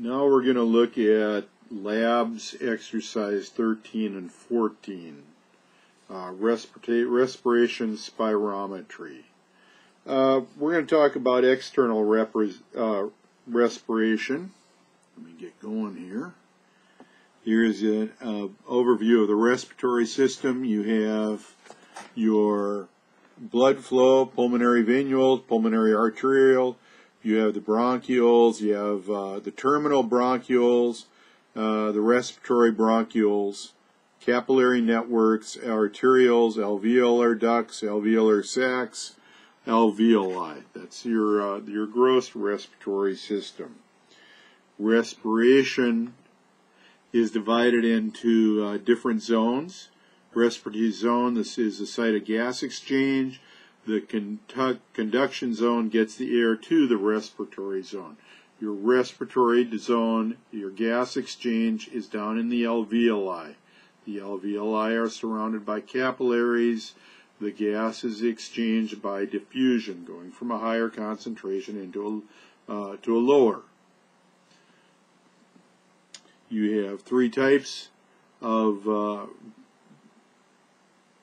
Now we're going to look at labs exercise 13 and 14, respiration spirometry. We're going to talk about external respiration. Let me get going here. Here's an overview of the respiratory system. You have your blood flow, pulmonary venules, pulmonary arterial. You have the bronchioles, you have the terminal bronchioles, the respiratory bronchioles, capillary networks, arterioles, alveolar ducts, alveolar sacs, alveoli. That's your gross respiratory system. Respiration is divided into different zones. Respiratory zone, this is the site of gas exchange. The conduction zone gets the air to the respiratory zone. Your respiratory zone, your gas exchange, is down in the alveoli. The alveoli are surrounded by capillaries. The gas is exchanged by diffusion, going from a higher concentration into to a lower. You have three types of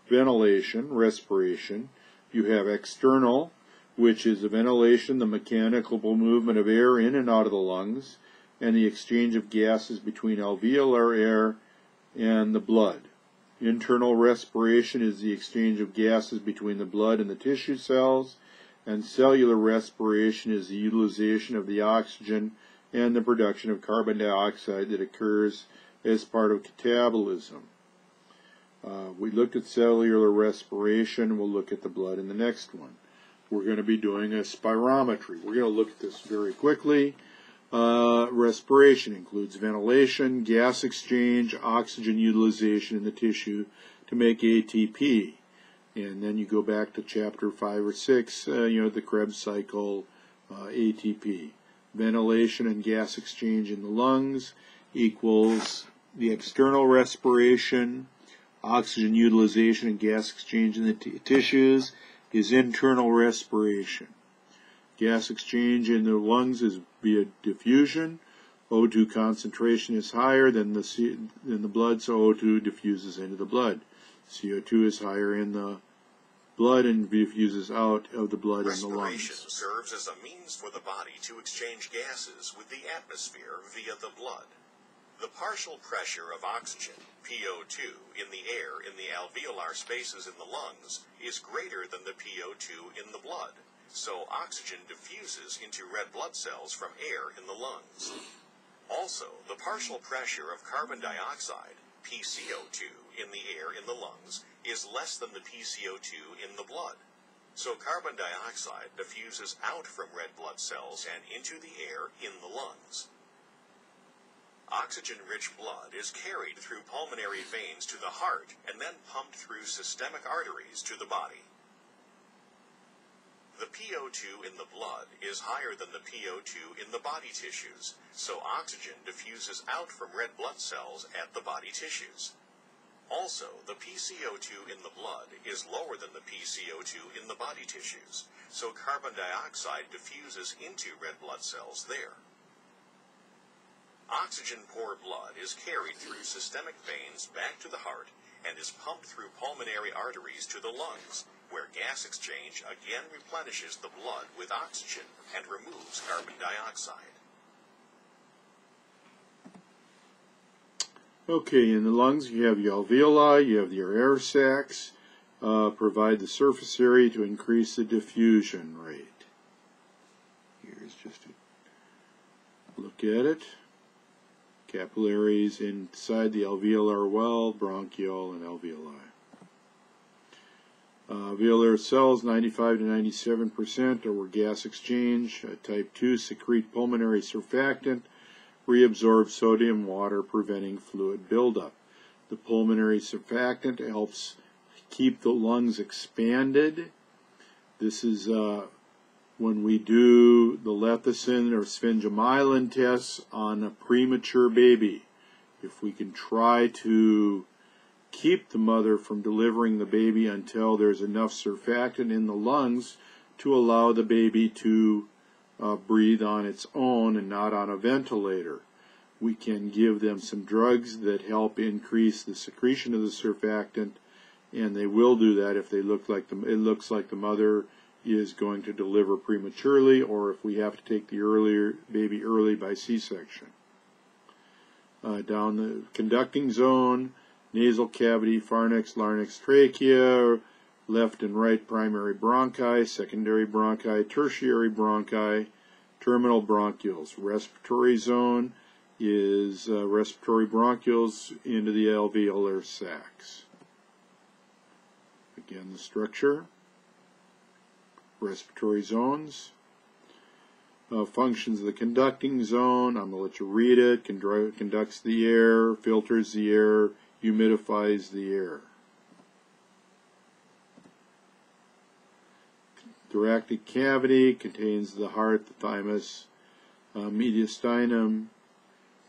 ventilation, respiration. You have external, which is the ventilation, the mechanical movement of air in and out of the lungs, and the exchange of gases between alveolar air and the blood. Internal respiration is the exchange of gases between the blood and the tissue cells, and cellular respiration is the utilization of the oxygen and the production of carbon dioxide that occurs as part of catabolism. We looked at cellular respiration. We'll look at the blood in the next one. We're going to be doing a spirometry. We're going to look at this very quickly. Respiration includes ventilation, gas exchange, oxygen utilization in the tissue to make ATP. And then you go back to chapter 5 or 6, the Krebs cycle, ATP. Ventilation and gas exchange in the lungs equals the external respiration. Oxygen utilization and gas exchange in the tissues is internal respiration. Gas exchange in the lungs is via diffusion. O2 concentration is higher than the blood, so O2 diffuses into the blood. CO2 is higher in the blood and diffuses out of the blood in the lungs. Respiration serves as a means for the body to exchange gases with the atmosphere via the blood. The partial pressure of oxygen, PO2, in the air in the alveolar spaces in the lungs is greater than the PO2 in the blood, so oxygen diffuses into red blood cells from air in the lungs. Also, the partial pressure of carbon dioxide, PCO2, in the air in the lungs is less than the PCO2 in the blood, so carbon dioxide diffuses out from red blood cells and into the air in the lungs. Oxygen-rich blood is carried through pulmonary veins to the heart and then pumped through systemic arteries to the body. The PO2 in the blood is higher than the PO2 in the body tissues, so oxygen diffuses out from red blood cells at the body tissues. Also, the PCO2 in the blood is lower than the PCO2 in the body tissues, so carbon dioxide diffuses into red blood cells there. Oxygen-poor blood is carried through systemic veins back to the heart and is pumped through pulmonary arteries to the lungs, where gas exchange again replenishes the blood with oxygen and removes carbon dioxide. Okay, in the lungs you have your alveoli, you have your air sacs, provide the surface area to increase the diffusion rate. Here's just a look at it. Capillaries inside the alveolar wall, bronchiole, and alveoli. Alveolar cells, 95 to 97% are where gas exchange. Type 2 secrete pulmonary surfactant, reabsorb sodium water, preventing fluid buildup. The pulmonary surfactant helps keep the lungs expanded. This is when we do the lecithin or sphingomyelin tests on a premature baby. If we can try to keep the mother from delivering the baby until there's enough surfactant in the lungs to allow the baby to breathe on its own and not on a ventilator. we can give them some drugs that help increase the secretion of the surfactant, and they will do that if it looks like the mother is going to deliver prematurely, or if we have to take the baby early by C-section. Down the conducting zone, nasal cavity, pharynx, larynx, trachea, left and right primary bronchi, secondary bronchi, tertiary bronchi, terminal bronchioles. Respiratory zone is respiratory bronchioles into the alveolar sacs. Again, the structure, respiratory zones. Functions of the conducting zone, I'm going to let you read it. Conducts the air, filters the air, humidifies the air. Thoracic cavity contains the heart, the thymus, mediastinum,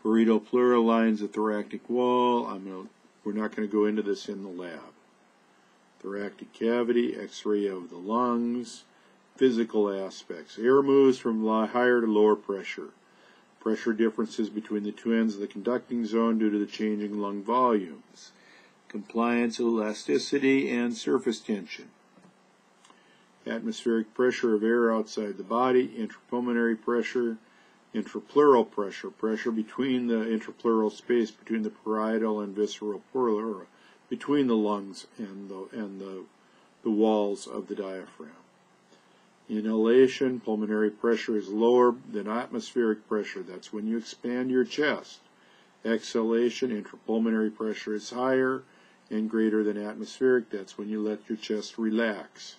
parieto-pleural lines the thoracic wall. We're not going to go into this in the lab. Thoracic cavity, X-ray of the lungs. Physical aspects. Air moves from higher to lower pressure. Pressure differences between the two ends of the conducting zone due to the changing lung volumes. Compliance, elasticity, and surface tension. Atmospheric pressure of air outside the body. Intrapulmonary pressure. Intrapleural pressure. Pressure between the intrapleural space between the parietal and visceral pleura, between the lungs and the walls of the diaphragm. Inhalation, pulmonary pressure is lower than atmospheric pressure. That's when you expand your chest. Exhalation, intrapulmonary pressure is higher and greater than atmospheric. That's when you let your chest relax.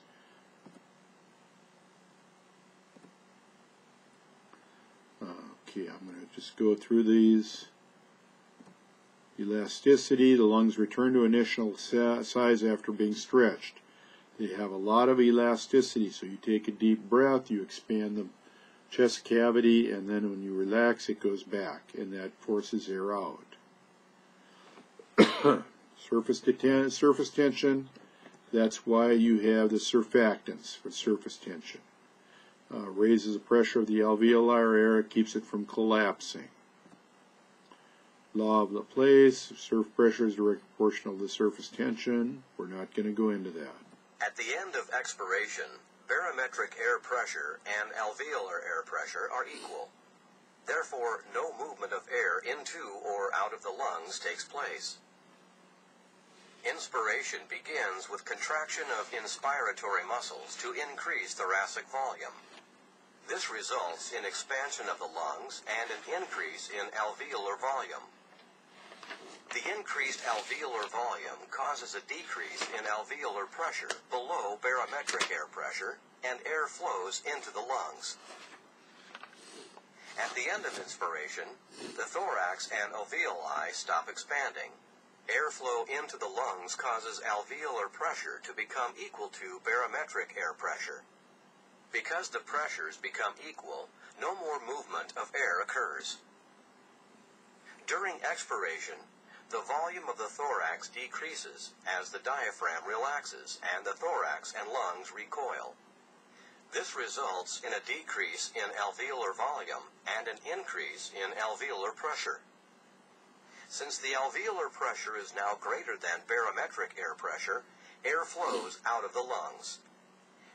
Okay, I'm going to just go through these. Elasticity, the lungs return to initial size after being stretched. They have a lot of elasticity, so you take a deep breath, you expand the chest cavity, and then when you relax, it goes back, and that forces air out. Surface tension, that's why you have the surfactants for surface tension. Raises the pressure of the alveolar air, it keeps it from collapsing. Law of Laplace, surf pressure is directly proportional to the surface tension. We're not going to go into that. At the end of expiration, barometric air pressure and alveolar air pressure are equal. Therefore, no movement of air into or out of the lungs takes place. Inspiration begins with contraction of inspiratory muscles to increase thoracic volume. This results in expansion of the lungs and an increase in alveolar volume. The increased alveolar volume causes a decrease in alveolar pressure below barometric air pressure, and air flows into the lungs. At the end of inspiration, the thorax and alveoli stop expanding. Airflow into the lungs causes alveolar pressure to become equal to barometric air pressure. Because the pressures become equal, no more movement of air occurs. During expiration, the volume of the thorax decreases as the diaphragm relaxes and the thorax and lungs recoil. This results in a decrease in alveolar volume and an increase in alveolar pressure. Since the alveolar pressure is now greater than barometric air pressure, air flows out of the lungs.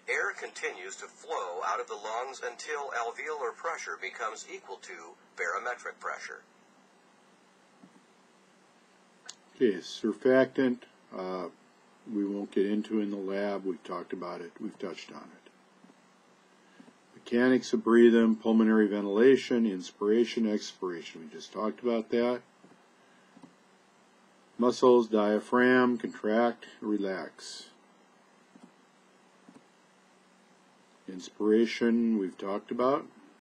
Air continues to flow out of the lungs until alveolar pressure becomes equal to barometric pressure. Okay, surfactant, we won't get into in the lab. We've talked about it. We've touched on it. Mechanics of breathing, pulmonary ventilation, inspiration, expiration. We just talked about that. Muscles, diaphragm, contract, relax. Inspiration, we've talked about.